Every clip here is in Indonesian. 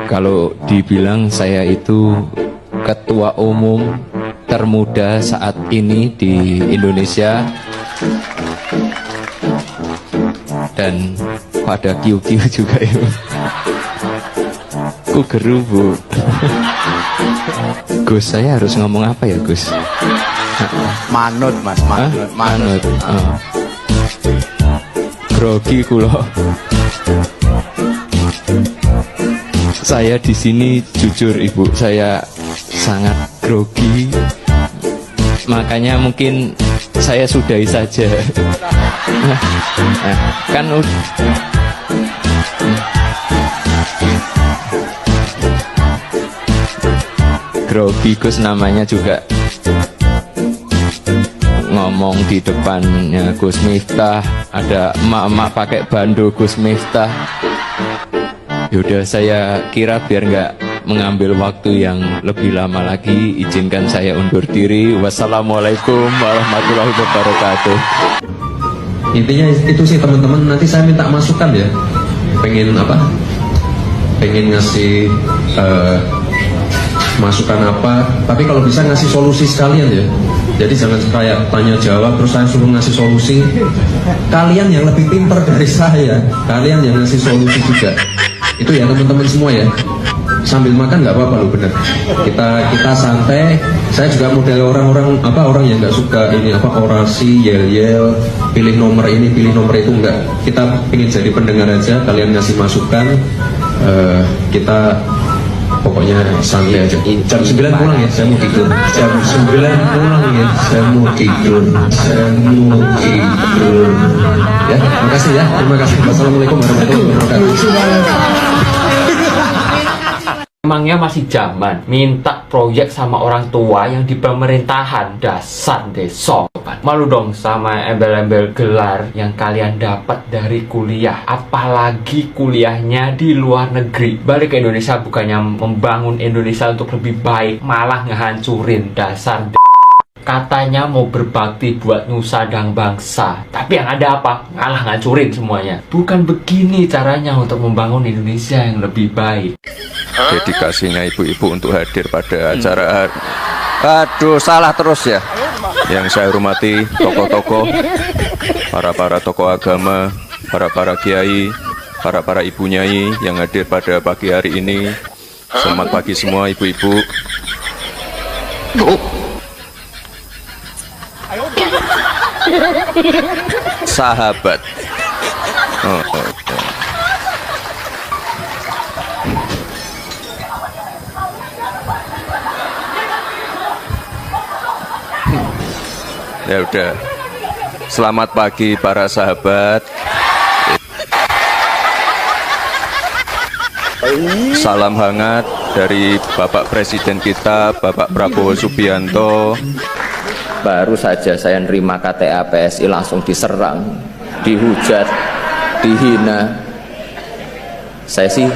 Kalau dibilang saya itu ketua umum termuda saat ini di Indonesia, dan pada kiu-kiu juga ya. Ku geru bu. Gus, saya harus ngomong apa ya Gus? Manut mas, manut, Manut. Grogi kulo. Saya di sini jujur ibu, saya sangat grogi. Makanya mungkin saya sudahi saja. Kan grogi Gus namanya juga ngomong di depannya Gus Miftah, ada emak-emak pakai bando Gus Miftah. Yaudah, saya kira biar nggak mengambil waktu yang lebih lama lagi, izinkan saya undur diri. Wassalamualaikum warahmatullahi wabarakatuh. Intinya itu sih teman-teman, nanti saya minta masukan ya, pengen apa, pengen ngasih masukan apa, tapi kalau bisa ngasih solusi sekalian ya. Jadi jangan kayak tanya jawab terus saya suruh ngasih solusi. Kalian yang lebih pintar dari saya, kalian yang ngasih solusi juga. Itu ya teman-teman semua ya. Sambil makan nggak apa-apa loh, bener. Kita santai. Saya juga model orang-orang apa, orang yang nggak suka ini apa, orasi, yel-yel, pilih nomor ini, pilih nomor itu, enggak. Kita ingin jadi pendengar aja. Kalian ngasih masukan, kita pokoknya santai aja. Jam 9 pulang ya, saya mau tidur. Jam 9 pulang ya, saya mau tidur. Saya mau tidur. Ya, terima kasih ya. Terima kasih. Wassalamualaikum warahmatullahi wabarakatuh. Emangnya masih zaman minta proyek sama orang tua yang di pemerintahan? Dasar desa. Malu dong sama embel-embel gelar yang kalian dapat dari kuliah. Apalagi kuliahnya di luar negeri. Balik ke Indonesia bukannya membangun Indonesia untuk lebih baik, malah ngehancurin. Dasar katanya mau berbakti buat nusa dan bangsa, tapi yang ada apa? Ngalah ngancurin semuanya. Bukan begini caranya untuk membangun Indonesia yang lebih baik. Dedikasinya ibu-ibu untuk hadir pada acara. Aduh, salah terus ya. Yang saya hormati tokoh-tokoh, para tokoh agama, para kiai, para ibu nyai yang hadir pada pagi hari ini. Selamat pagi semua ibu-ibu. Sahabat. Ya udah. Selamat pagi para sahabat. Salam hangat dari Bapak Presiden kita, Bapak Prabowo Subianto. Baru saja saya nerima KTA PSI langsung diserang, dihujat, dihina. Saya sih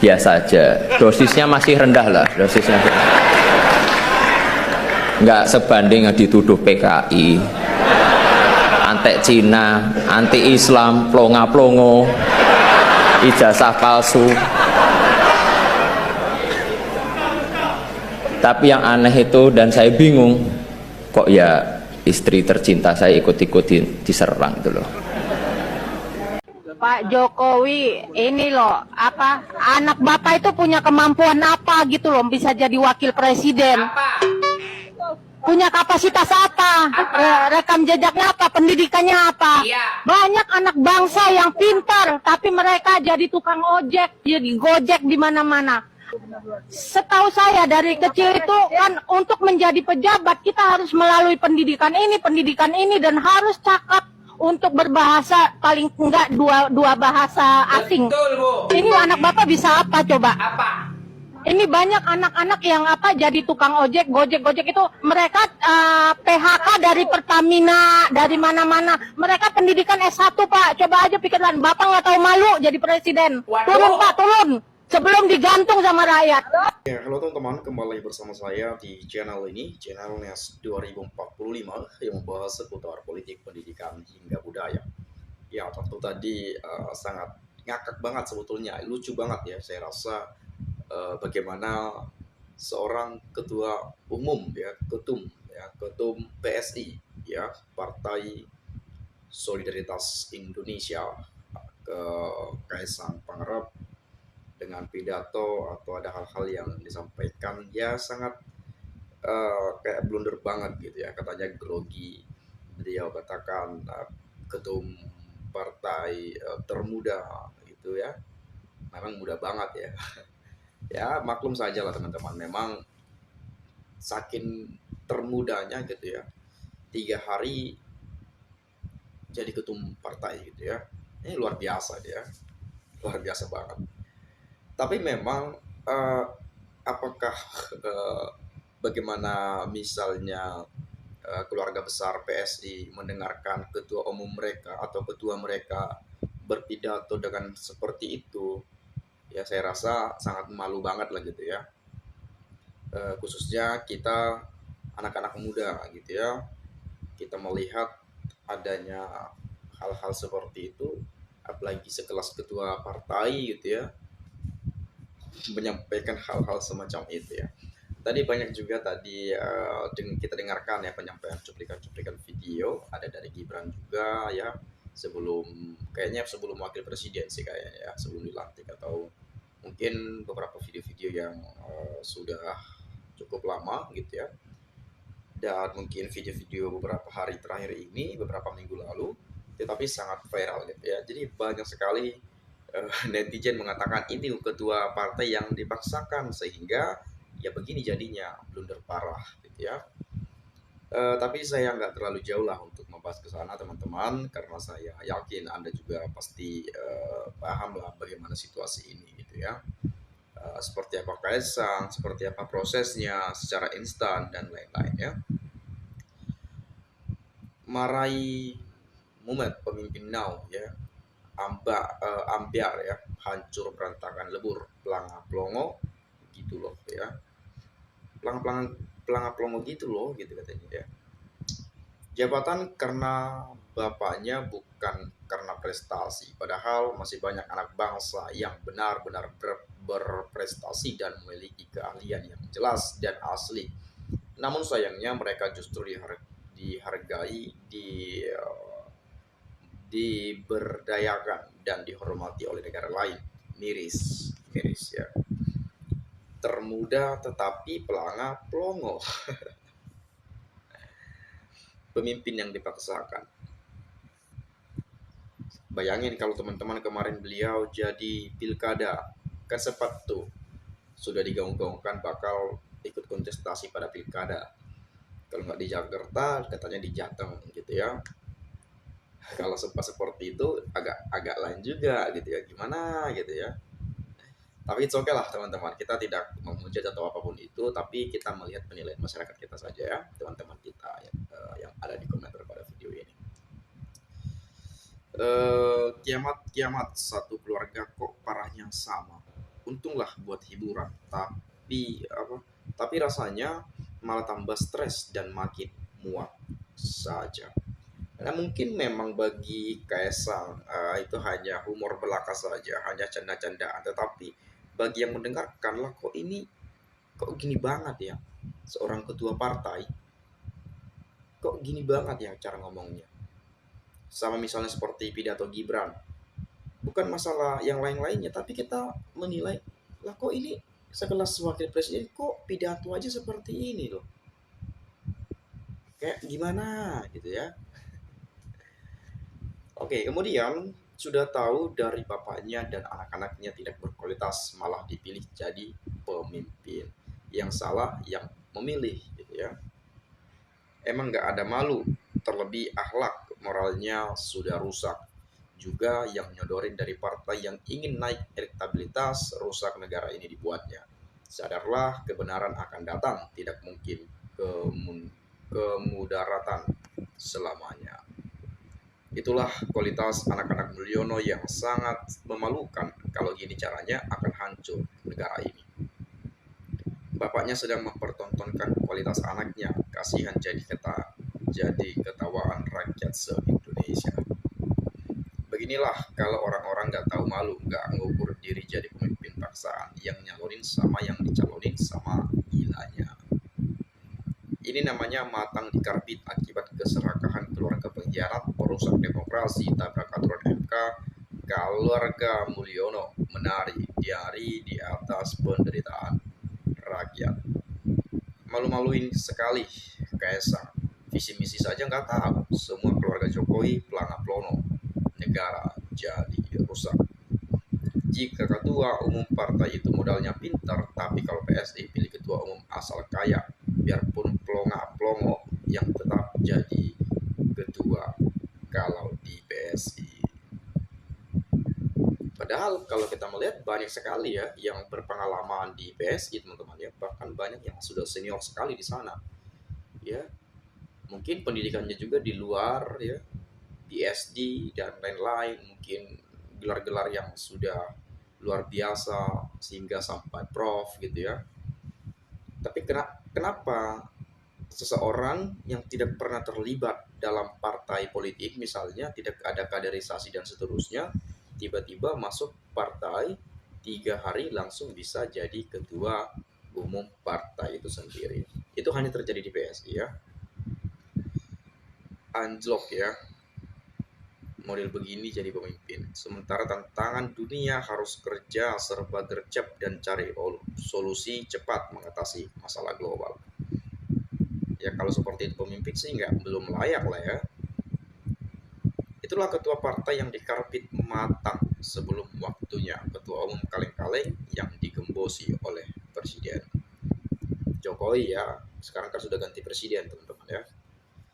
biasa aja. Dosisnya masih rendah lah, dosisnya. Nggak sebanding yang dituduh PKI, anti Cina, anti Islam, plonga-plongo, ijazah palsu. Tapi yang aneh itu, dan saya bingung, kok ya istri tercinta saya ikut-ikutin diserang itu loh. Pak Jokowi ini loh, apa, anak bapak itu punya kemampuan apa gitu loh, bisa jadi wakil presiden. Punya kapasitas apa? Rekam jejaknya apa? Pendidikannya apa? Banyak anak bangsa yang pintar, tapi mereka jadi tukang ojek, jadi gojek di mana-mana. Setahu saya dari kecil itu kan, untuk menjadi pejabat kita harus melalui pendidikan ini, dan harus cakap untuk berbahasa paling enggak dua bahasa asing. Betul, Bu. Ini anak bapak bisa apa coba? Apa? Ini banyak anak-anak yang apa, jadi tukang ojek, gojek itu mereka PHK dari Pertamina, dari mana-mana. Mereka pendidikan S1 Pak. Coba aja pikiran, bapak nggak tahu malu jadi presiden. Turun Pak, turun. Sebelum digantung sama rakyat. Ya, halo teman-teman, kembali bersama saya di channel ini, channel NES 2045 yang membahas seputar politik, pendidikan, hingga budaya. Ya, tentu tadi sangat ngakak banget sebetulnya, lucu banget ya, saya rasa bagaimana seorang ketua umum ya, ketum PSI ya, Partai Solidaritas Indonesia, ke Kaisang Pangarep, dengan pidato atau ada hal-hal yang disampaikan ya sangat kayak blunder banget gitu ya, katanya grogi. Beliau katakan ketum partai termuda gitu ya, memang muda banget ya. Ya maklum saja lah teman-teman, memang saking termudanya gitu ya, 3 hari jadi ketum partai gitu ya, ini luar biasa dia, luar biasa banget. Tapi memang apakah bagaimana misalnya keluarga besar PSI mendengarkan ketua umum mereka atau ketua mereka berpidato dengan seperti itu, ya saya rasa sangat malu banget lah gitu ya. Khususnya kita anak-anak muda gitu ya, kita melihat adanya hal-hal seperti itu, apalagi sekelas ketua partai gitu ya, menyampaikan hal-hal semacam itu ya. Tadi banyak juga kita dengarkan ya penyampaian cuplikan-cuplikan video, ada dari Gibran juga ya, kayaknya sebelum wakil presiden sih kayaknya ya, sebelum dilantik, atau mungkin beberapa video-video yang sudah cukup lama gitu ya. Dan mungkin video-video beberapa hari terakhir ini, beberapa minggu lalu, tetapi sangat viral gitu ya. Jadi banyak sekali netizen mengatakan ini ketua partai yang dipaksakan, sehingga ya begini jadinya, blunder parah gitu ya. Tapi saya nggak terlalu jauh lah untuk membahas ke sana teman-teman, karena saya yakin Anda juga pasti paham lah bagaimana situasi ini gitu ya. Seperti apa Kaisang, seperti apa prosesnya secara instan dan lain-lain ya. Marai Mumet pemimpin now ya, ambiar ya, hancur berantakan lebur, pelanga plongo gitu loh ya, pelanga plongo gitu loh gitu katanya ya. Jabatan karena bapaknya, bukan karena prestasi, padahal masih banyak anak bangsa yang benar-benar berprestasi dan memiliki keahlian yang jelas dan asli. Namun sayangnya mereka justru dihargai, diberdayakan dan dihormati oleh negara lain. Miris ya. Termuda tetapi pelanga plongo. Pemimpin yang dipaksakan. Bayangin kalau teman-teman kemarin beliau jadi pilkada, kan sempat tuh sudah digaung-gaungkan bakal ikut kontestasi pada pilkada. Kalau nggak di Jakarta, katanya di Jateng gitu ya. Kalau sempat seperti itu agak lain juga gitu ya, gimana gitu ya. Tapi it's okay lah teman-teman, kita tidak memuja atau apapun itu, tapi kita melihat penilaian masyarakat kita saja ya, teman-teman kita yang ada di komentar pada video ini. Kiamat satu keluarga kok parahnya sama. Untunglah buat hiburan, tapi rasanya malah tambah stres dan makin muak saja. Nah, mungkin memang bagi Kaisang itu hanya humor belaka saja, hanya canda-candaan, tetapi bagi yang mendengarkan lah, kok gini banget ya, seorang ketua partai kok gini banget ya cara ngomongnya. Sama misalnya seperti pidato Gibran, bukan masalah yang lain-lainnya, tapi kita menilai lah kok ini sekelas wakil presiden kok pidato aja seperti ini loh, kayak gimana gitu ya. Oke, kemudian sudah tahu dari bapaknya dan anak-anaknya tidak berkualitas, malah dipilih jadi pemimpin. Yang salah yang memilih gitu ya. Emang nggak ada malu, terlebih akhlak moralnya sudah rusak. Juga yang nyodorin dari partai yang ingin naik elektabilitas, rusak negara ini dibuatnya. Sadarlah kebenaran akan datang, tidak mungkin kemudaratan selamanya. Itulah kualitas anak-anak Mulyono yang sangat memalukan. Kalau gini caranya akan hancur negara ini. Bapaknya sedang mempertontonkan kualitas anaknya. Kasihan jadi ketawaan rakyat se-Indonesia. Beginilah kalau orang-orang nggak tahu malu, nggak ngukur diri jadi pemimpin paksaan, yang nyalonin sama yang dicalonin sama gilanya. Ini namanya matang dikarbit akibat keserakahan keluarga pengkhianat, perusak demokrasi, tabrak aturan MK. Keluarga Mulyono menari di atas penderitaan rakyat. Malu-maluin sekali Kaisang. Visi misi saja nggak tahu. Semua keluarga Jokowi pelangap-lono. Negara jadi rusak. Jika ketua umum partai itu modalnya pintar, tapi kalau PSI pilih ketua umum asal kaya, biarpun pelongo yang tetap jadi ketua kalau di PSI. Padahal kalau kita melihat banyak sekali ya yang berpengalaman di PSI, teman-teman ya, bahkan banyak yang sudah senior sekali di sana. Ya, mungkin pendidikannya juga di luar ya, PSD dan lain-lain, mungkin gelar-gelar yang sudah luar biasa sehingga sampai prof gitu ya. Tapi kenapa seseorang yang tidak pernah terlibat dalam partai politik, misalnya tidak ada kaderisasi dan seterusnya, tiba-tiba masuk partai 3 hari langsung bisa jadi ketua umum partai itu sendiri? Itu hanya terjadi di PSI ya. Anjlok ya, model begini jadi pemimpin. Sementara tantangan dunia harus kerja serba gercep dan cari solusi cepat mengatasi masalah global. Ya kalau seperti itu pemimpin sih belum layak lah ya. Itulah ketua partai yang dikarbit matang sebelum waktunya, ketua umum kaleng-kaleng yang digembosi oleh Presiden Jokowi ya. Sekarang kan sudah ganti presiden teman-teman ya.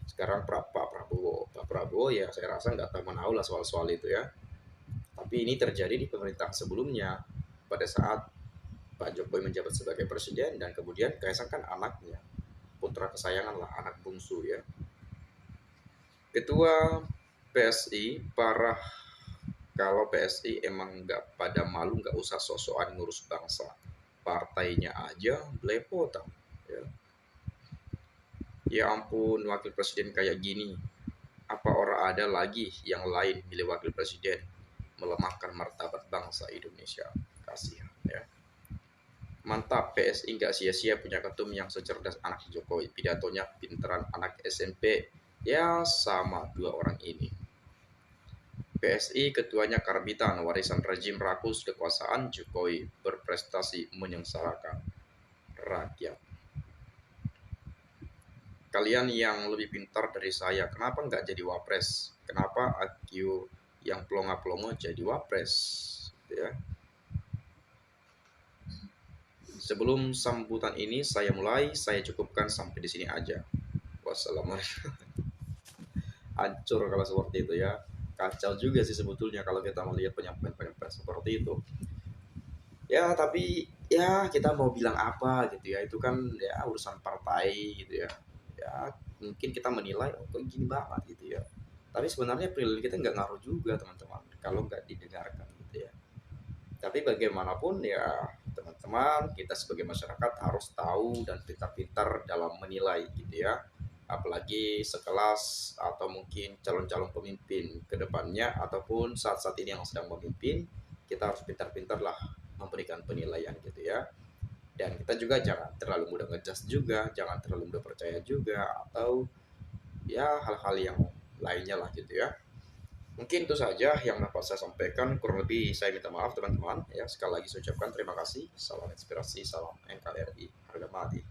Sekarang Pak Prabowo ya saya rasa nggak tahu lah soal-soal itu ya. Tapi ini terjadi di pemerintahan sebelumnya pada saat Pak Jokowi menjabat sebagai presiden, dan kemudian Kaisang kan anaknya, putra kesayangan lah, anak bungsu ya. Ketua PSI parah. Kalau PSI emang nggak pada malu, nggak usah sok-sokan ngurus bangsa, partainya aja belepotan ya. Ya ampun, wakil presiden kayak gini, apa orang ada lagi yang lain milih wakil presiden? Melemahkan martabat bangsa Indonesia. Kasihan ya. Mantap, PSI nggak sia-sia punya ketum yang secerdas anak Jokowi. Pidatonya pinteran anak SMP. Ya sama 2 orang ini. PSI ketuanya karbitan, warisan rezim rakus kekuasaan Jokowi, berprestasi menyengsarakan rakyat. Kalian yang lebih pintar dari saya, kenapa nggak jadi wapres? Kenapa IQ yang pelongo-pelongo jadi wapres? Ya. Sebelum sambutan ini saya cukupkan sampai di sini aja. Wassalamualaikum. Hancur kalau seperti itu ya. Kacau juga sih sebetulnya kalau kita melihat penyampaian seperti itu. Ya tapi ya kita mau bilang apa gitu ya, itu kan ya urusan partai gitu ya. Ya mungkin kita menilai kok gini banget gitu ya, tapi sebenarnya penilaian kita nggak ngaruh juga teman-teman kalau nggak didengarkan gitu ya. Tapi bagaimanapun ya teman-teman, kita sebagai masyarakat harus tahu dan pintar-pintar dalam menilai gitu ya, apalagi sekelas atau mungkin calon-calon pemimpin ke depannya ataupun saat-saat ini yang sedang memimpin. Kita harus pintar-pintar lah memberikan penilaian gitu ya. Dan kita juga jangan terlalu mudah ngejudge juga, jangan terlalu mudah percaya juga, atau ya hal-hal yang lainnya lah gitu ya. Mungkin itu saja yang dapat saya sampaikan. Kurang lebih saya minta maaf teman-teman ya. Sekali lagi saya ucapkan terima kasih. Salam inspirasi, salam NKRI, harga mati.